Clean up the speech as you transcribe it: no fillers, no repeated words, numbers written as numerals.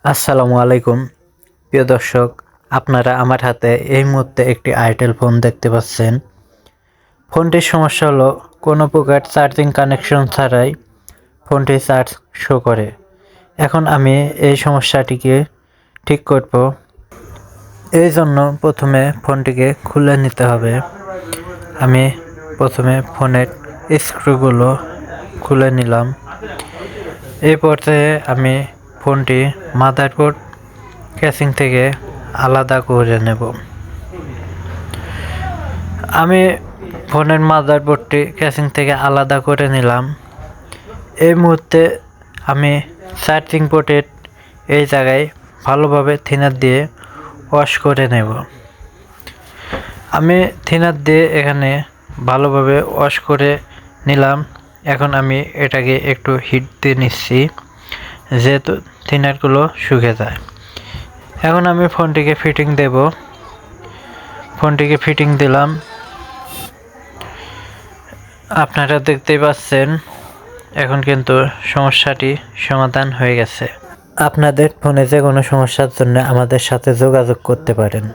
আসসালামু আলাইকুম প্রিয় দর্শক, আপনারা আমার হাতে এই মুহূর্তে একটি আইটেল ফোন দেখতে পাচ্ছেন। ফোনটির সমস্যা হলো কোনো প্রকার চার্জিং কানেকশন ছাড়াই ফোনটি চার্জ শো করে। এখন আমি এই সমস্যাটিকে ঠিক করব। এই জন্য প্রথমে ফোনটিকে খুলে নিতে হবে। আমি প্রথমে ফোনের স্ক্রুগুলো খুলে নিলাম। এই পর্যায়ে আমি ফোনটি মাদারবোর্ড ক্যাসিং থেকে আলাদা করে নেব। আমি ফোনের মাদারবোর্ডটি ক্যাসিং থেকে আলাদা করে নিলাম। এই মুহূর্তে আমি চার্জিং পোর্টের এই জায়গায় ভালোভাবে থিনার দিয়ে ওয়াশ করে নেব। আমি থিনার দিয়ে এখানে ভালোভাবে ওয়াশ করে নিলাম। এখন আমি এটাকে একটু হিট দিয়ে নিচ্ছি, যেহেতু থিনারগুলো শুকে যায়। এখন আমি ফোনটিকে ফিটিং দেব। ফোনটিকে ফিটিং দিলাম। আপনারা দেখতেই পাচ্ছেন এখন কিন্তু সমস্যাটি সমাধান হয়ে গেছে। আপনাদের ফোনে যে কোনো সমস্যার জন্য আমাদের সাথে যোগাযোগ করতে পারেন।